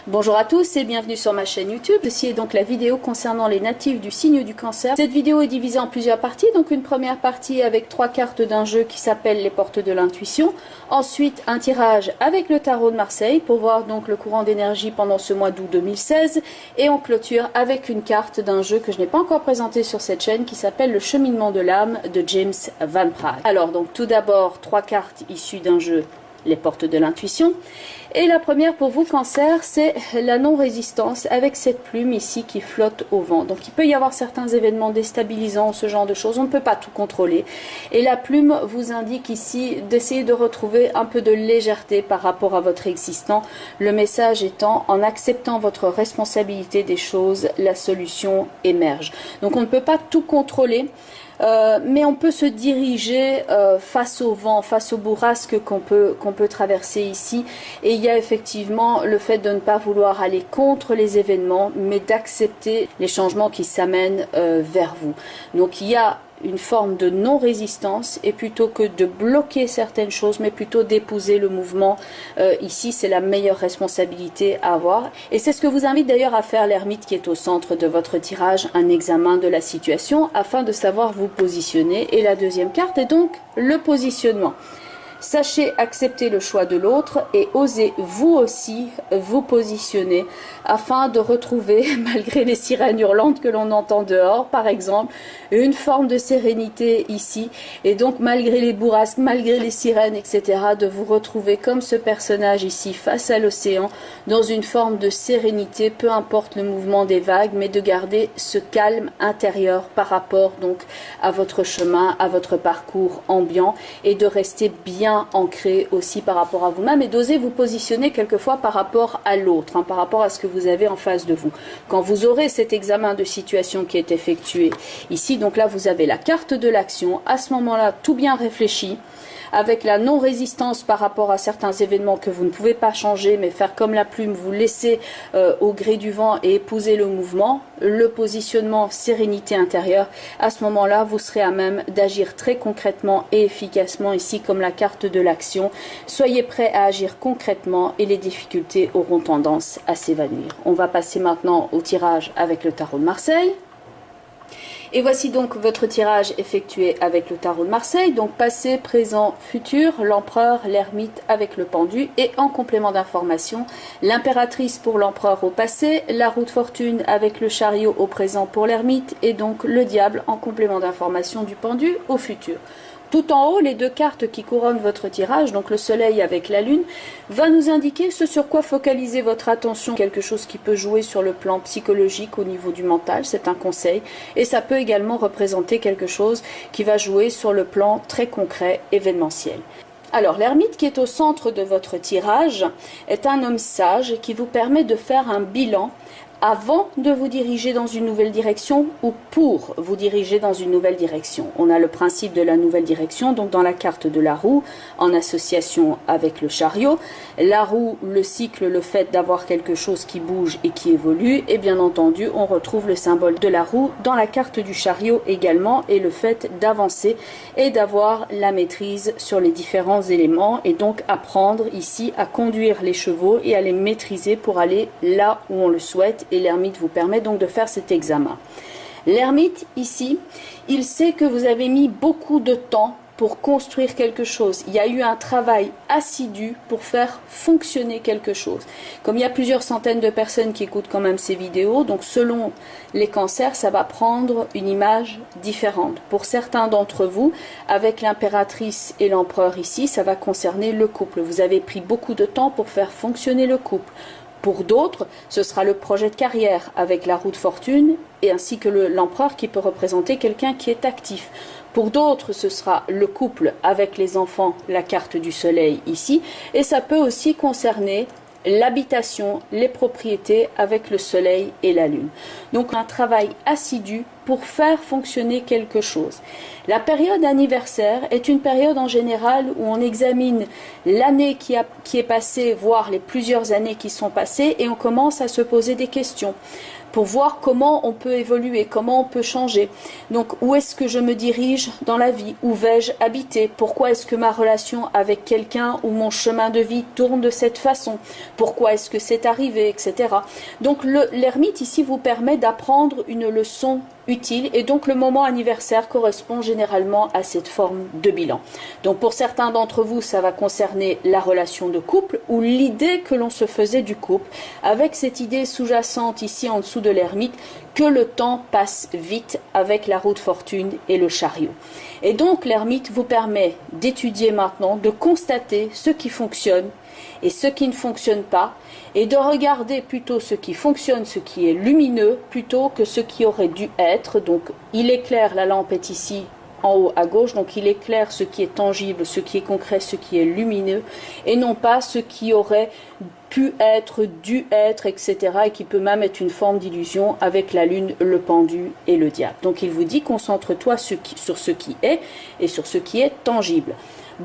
Bonjour à tous et bienvenue sur ma chaîne YouTube. Ceci est donc la vidéo concernant les natifs du signe du Cancer. Cette vidéo est divisée en plusieurs parties. Donc une première partie avec 3 cartes d'un jeu qui s'appelle les portes de l'intuition. Ensuite un tirage avec le tarot de Marseille pour voir donc le courant d'énergie pendant ce mois d'août 2016. Et on clôture avec une carte d'un jeu que je n'ai pas encore présenté sur cette chaîne qui s'appelle le cheminement de l'âme de James Van Praagh. Alors donc tout d'abord 3 cartes issues d'un jeu, les portes de l'intuition. Et la première pour vous Cancer, c'est la non-résistance avec cette plume ici qui flotte au vent. Donc il peut y avoir certains événements déstabilisants, ce genre de choses, on ne peut pas tout contrôler. Et la plume vous indique ici d'essayer de retrouver un peu de légèreté par rapport à votre existant. Le message étant, en acceptant votre responsabilité des choses, la solution émerge. Donc on ne peut pas tout contrôler. Mais on peut se diriger face au vent, face aux bourrasques qu'on peut traverser ici. Et il y a effectivement le fait de ne pas vouloir aller contre les événements, mais d'accepter les changements qui s'amènent vers vous. Donc il y a une forme de non-résistance et plutôt que de bloquer certaines choses, mais plutôt d'épouser le mouvement. Ici, c'est la meilleure responsabilité à avoir. Et c'est ce que vous invite d'ailleurs à faire l'ermite qui est au centre de votre tirage, un examen de la situation afin de savoir vous positionner. Et la deuxième carte est donc le positionnement. Sachez accepter le choix de l'autre et osez vous aussi vous positionner afin de retrouver, malgré les sirènes hurlantes que l'on entend dehors par exemple, une forme de sérénité ici. Et donc malgré les bourrasques, malgré les sirènes, etc., de vous retrouver comme ce personnage ici face à l'océan, dans une forme de sérénité, peu importe le mouvement des vagues, mais de garder ce calme intérieur par rapport donc à votre chemin, à votre parcours ambiant et de rester bien ancré aussi par rapport à vous-même et d'oser vous positionner quelquefois par rapport à l'autre, par rapport à ce que vous avez en face de vous. Quand vous aurez cet examen de situation qui est effectué ici, donc là vous avez la carte de l'action, à ce moment-là tout bien réfléchi, avec la non-résistance par rapport à certains événements que vous ne pouvez pas changer, mais faire comme la plume, vous laisser au gré du vent et épouser le mouvement, le positionnement, sérénité intérieure. À ce moment-là, vous serez à même d'agir très concrètement et efficacement, ici comme la carte de l'action. Soyez prêts à agir concrètement et les difficultés auront tendance à s'évanouir. On va passer maintenant au tirage avec le tarot de Marseille. Et voici donc votre tirage effectué avec le tarot de Marseille, donc passé, présent, futur, l'empereur, l'ermite avec le pendu et en complément d'information, l'impératrice pour l'empereur au passé, la roue de fortune avec le chariot au présent pour l'ermite et donc le diable en complément d'information du pendu au futur. Tout en haut, les 2 cartes qui couronnent votre tirage, donc le soleil avec la lune, va nous indiquer ce sur quoi focaliser votre attention, quelque chose qui peut jouer sur le plan psychologique au niveau du mental, c'est un conseil, et ça peut également représenter quelque chose qui va jouer sur le plan très concret, événementiel. Alors, l'ermite qui est au centre de votre tirage est un homme sage qui vous permet de faire un bilan avant de vous diriger dans une nouvelle direction ou pour vous diriger dans une nouvelle direction. On a le principe de la nouvelle direction, donc dans la carte de la roue, en association avec le chariot. La roue, le cycle, le fait d'avoir quelque chose qui bouge et qui évolue. Et bien entendu, on retrouve le symbole de la roue dans la carte du chariot également, et le fait d'avancer et d'avoir la maîtrise sur les différents éléments, et donc apprendre ici à conduire les chevaux et à les maîtriser pour aller là où on le souhaite. Et l'ermite vous permet donc de faire cet examen. L'ermite ici, il sait que vous avez mis beaucoup de temps pour construire quelque chose. Il y a eu un travail assidu pour faire fonctionner quelque chose. Comme il y a plusieurs centaines de personnes qui écoutent quand même ces vidéos, donc selon les cancers, ça va prendre une image différente. Pour certains d'entre vous, avec l'impératrice et l'empereur ici, ça va concerner le couple. Vous avez pris beaucoup de temps pour faire fonctionner le couple. Pour d'autres, ce sera le projet de carrière avec la roue de fortune et ainsi que l'empereur qui peut représenter quelqu'un qui est actif. Pour d'autres, ce sera le couple avec les enfants, la carte du soleil ici. Et ça peut aussi concerner l'habitation, les propriétés avec le soleil et la lune. Donc un travail assidu pour faire fonctionner quelque chose. La période anniversaire est une période en général où on examine l'année qui est passée, voire les plusieurs années qui sont passées, et on commence à se poser des questions pour voir comment on peut évoluer, comment on peut changer. Donc, où est-ce que je me dirige dans la vie? Où vais-je habiter? Pourquoi est-ce que ma relation avec quelqu'un ou mon chemin de vie tourne de cette façon? Pourquoi est-ce que c'est arrivé, etc. Donc, l'ermite ici vous permet d'apprendre une leçon utile, et donc le moment anniversaire correspond généralement à cette forme de bilan. Donc pour certains d'entre vous, ça va concerner la relation de couple ou l'idée que l'on se faisait du couple, avec cette idée sous-jacente ici en dessous de l'ermite que le temps passe vite avec la roue de fortune et le chariot. Et donc l'ermite vous permet d'étudier maintenant, de constater ce qui fonctionne et ce qui ne fonctionne pas, et de regarder plutôt ce qui fonctionne, ce qui est lumineux, plutôt que ce qui aurait dû être. Donc il éclaire, la lampe est ici en haut à gauche, donc il éclaire ce qui est tangible, ce qui est concret, ce qui est lumineux, et non pas ce qui aurait pu être, dû être, etc., et qui peut même être une forme d'illusion avec la lune, le pendu et le diable. Donc il vous dit, concentre-toi sur ce qui est et sur ce qui est tangible.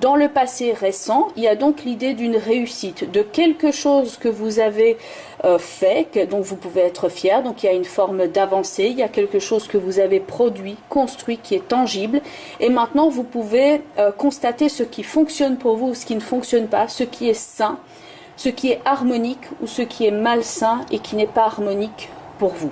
Dans le passé récent, il y a donc l'idée d'une réussite, de quelque chose que vous avez fait, dont vous pouvez être fier. Donc il y a une forme d'avancée, il y a quelque chose que vous avez produit, construit, qui est tangible. Et maintenant, vous pouvez constater ce qui fonctionne pour vous ou ce qui ne fonctionne pas, ce qui est sain, ce qui est harmonique ou ce qui est malsain et qui n'est pas harmonique pour vous.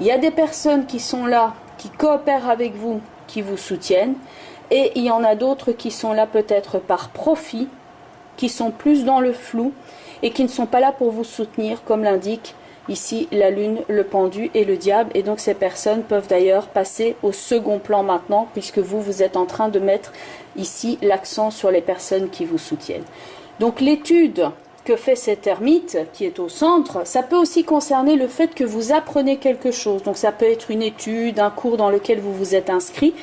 Il y a des personnes qui sont là, qui coopèrent avec vous, qui vous soutiennent. Et il y en a d'autres qui sont là peut-être par profit, qui sont plus dans le flou et qui ne sont pas là pour vous soutenir, comme l'indique ici la lune, le pendu et le diable. Et donc ces personnes peuvent d'ailleurs passer au second plan maintenant, puisque vous êtes en train de mettre ici l'accent sur les personnes qui vous soutiennent. Donc l'étude que fait cet ermite qui est au centre, ça peut aussi concerner le fait que vous apprenez quelque chose. Donc ça peut être une étude, un cours dans lequel vous vous êtes inscrit.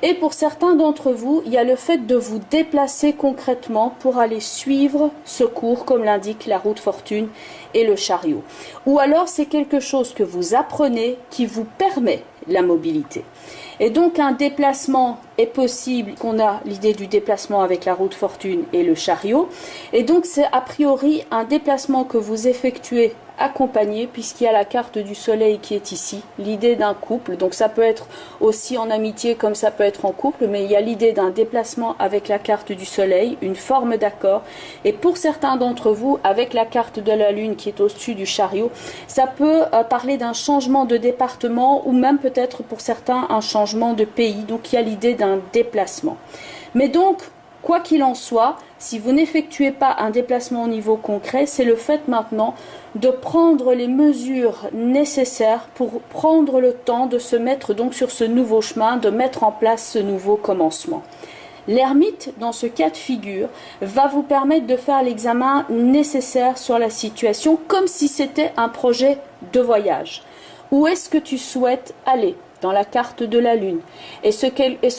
Et pour certains d'entre vous, il y a le fait de vous déplacer concrètement pour aller suivre ce cours, comme l'indique la roue de fortune et le chariot. Ou alors c'est quelque chose que vous apprenez qui vous permet la mobilité. Et donc un déplacement est possible, qu'on a l'idée du déplacement avec la roue de fortune et le chariot. Et donc c'est a priori un déplacement que vous effectuez accompagné, puisqu'il y a la carte du soleil qui est ici, l'idée d'un couple. Donc ça peut être aussi en amitié comme ça peut être en couple, mais il y a l'idée d'un déplacement avec la carte du soleil, une forme d'accord. Et pour certains d'entre vous, avec la carte de la lune qui est au-dessus du chariot, ça peut parler d'un changement de département ou même peut-être pour certains un changement de pays. Donc il y a l'idée d'un déplacement. Mais donc, quoi qu'il en soit, si vous n'effectuez pas un déplacement au niveau concret, c'est le fait maintenant de prendre les mesures nécessaires pour prendre le temps de se mettre donc sur ce nouveau chemin, de mettre en place ce nouveau commencement. L'ermite, dans ce cas de figure, va vous permettre de faire l'examen nécessaire sur la situation, comme si c'était un projet de voyage. Où est-ce que tu souhaites aller ? Dans la carte de la lune. Est-ce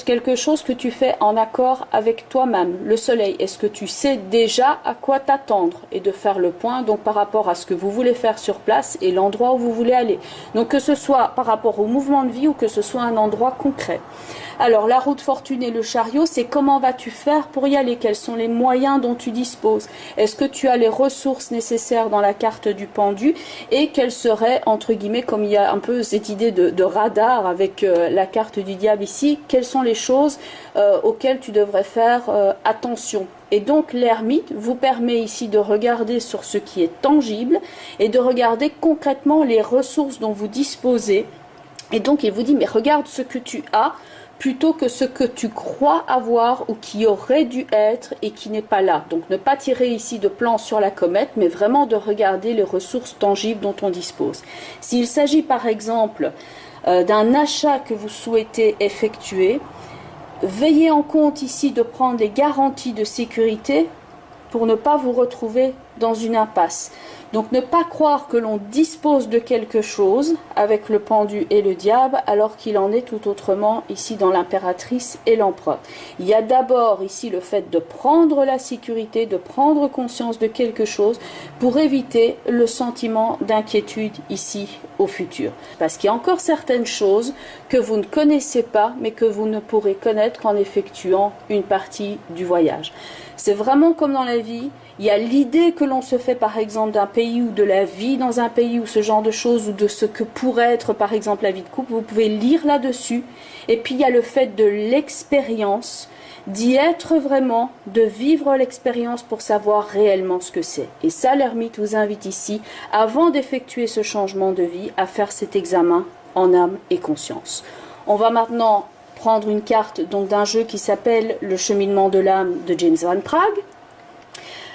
quelque chose que tu fais en accord avec toi-même? Le soleil, est-ce que tu sais déjà à quoi t'attendre? Et de faire le point donc par rapport à ce que vous voulez faire sur place et l'endroit où vous voulez aller. Donc que ce soit par rapport au mouvement de vie ou que ce soit un endroit concret. Alors la roue de fortune et le chariot, c'est comment vas-tu faire pour y aller? Quels sont les moyens dont tu disposes? Est-ce que tu as les ressources nécessaires dans la carte du pendu? Et quelles seraient, entre guillemets, comme il y a un peu cette idée de radar avec la carte du diable ici, quelles sont les choses auxquelles tu devrais faire attention? Et donc l'ermite vous permet ici de regarder sur ce qui est tangible et de regarder concrètement les ressources dont vous disposez. Et donc il vous dit, mais regarde ce que tu as, plutôt que ce que tu crois avoir ou qui aurait dû être et qui n'est pas là. Donc ne pas tirer ici de plan sur la comète, mais vraiment de regarder les ressources tangibles dont on dispose. S'il s'agit par exemple d'un achat que vous souhaitez effectuer, veillez en compte ici de prendre des garanties de sécurité pour ne pas vous retrouver dans une impasse. Donc ne pas croire que l'on dispose de quelque chose avec le pendu et le diable, alors qu'il en est tout autrement ici dans l'impératrice et l'empereur. Il y a d'abord ici le fait de prendre la sécurité, de prendre conscience de quelque chose pour éviter le sentiment d'inquiétude ici au futur. Parce qu'il y a encore certaines choses que vous ne connaissez pas, mais que vous ne pourrez connaître qu'en effectuant une partie du voyage. C'est vraiment comme dans la vie. Il y a l'idée que l'on se fait par exemple d'un pays ou de la vie dans un pays ou ce genre de choses ou de ce que pourrait être par exemple la vie de couple. Vous pouvez lire là-dessus. Et puis il y a le fait de l'expérience, d'y être vraiment, de vivre l'expérience pour savoir réellement ce que c'est. Et ça, l'ermite vous invite ici, avant d'effectuer ce changement de vie, à faire cet examen en âme et conscience. On va maintenant prendre une carte donc d'un jeu qui s'appelle Le cheminement de l'âme de James Van Praagh.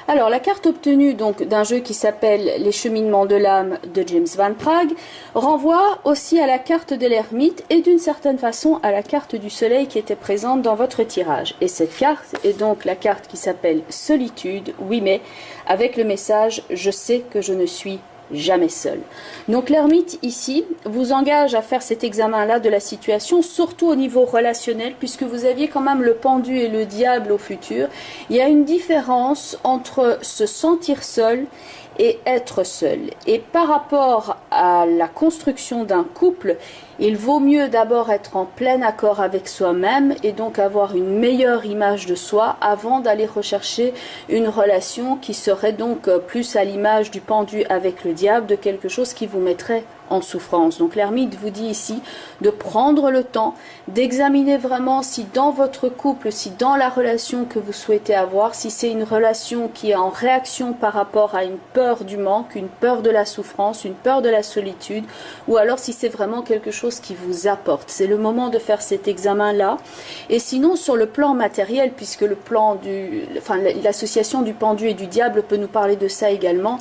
Alors, la carte obtenue donc d'un jeu qui s'appelle Les cheminements de l'âme de James Van Praagh renvoie aussi à la carte de l'ermite et d'une certaine façon à la carte du soleil qui était présente dans votre tirage. Et cette carte est donc la carte qui s'appelle Solitude, oui mais, avec le message « Je sais que je ne suis jamais seul ». Donc l'ermite ici vous engage à faire cet examen-là de la situation, surtout au niveau relationnel, puisque vous aviez quand même le pendu et le diable au futur. Il y a une différence entre se sentir seul et être seul. Et par rapport à la construction d'un couple, il vaut mieux d'abord être en plein accord avec soi-même et donc avoir une meilleure image de soi avant d'aller rechercher une relation qui serait donc plus à l'image du pendu avec le diable, de quelque chose qui vous mettrait en souffrance. Donc l'ermite vous dit ici de prendre le temps d'examiner vraiment si dans votre couple, si dans la relation que vous souhaitez avoir, si c'est une relation qui est en réaction par rapport à une peur du manque, une peur de la souffrance, une peur de la solitude, ou alors si c'est vraiment quelque chose qui vous apporte. C'est le moment de faire cet examen-là. Et sinon, sur le plan matériel, puisque le plan l'association du pendu et du diable peut nous parler de ça également,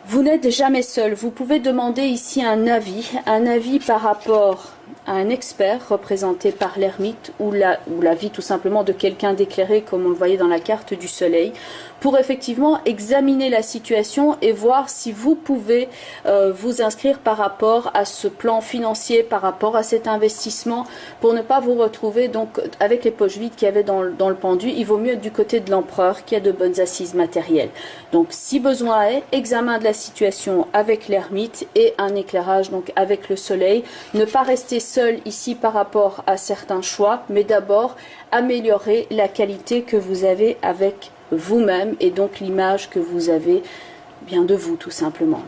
vous n'êtes jamais seul. Vous pouvez demander ici un avis par rapport à un expert représenté par l'ermite ou l'avis tout simplement de quelqu'un d'éclairé comme on le voyait dans la carte du soleil, pour effectivement examiner la situation et voir si vous pouvez vous inscrire par rapport à ce plan financier, par rapport à cet investissement, pour ne pas vous retrouver donc avec les poches vides qu'il y avait dans le pendu. Il vaut mieux être du côté de l'empereur qui a de bonnes assises matérielles. Donc si besoin est, examen de la situation avec l'ermite et un éclairage donc avec le soleil. Ne pas rester seul ici par rapport à certains choix, mais d'abord améliorer la qualité que vous avez avec vous-même et donc l'image que vous avez bien de vous tout simplement.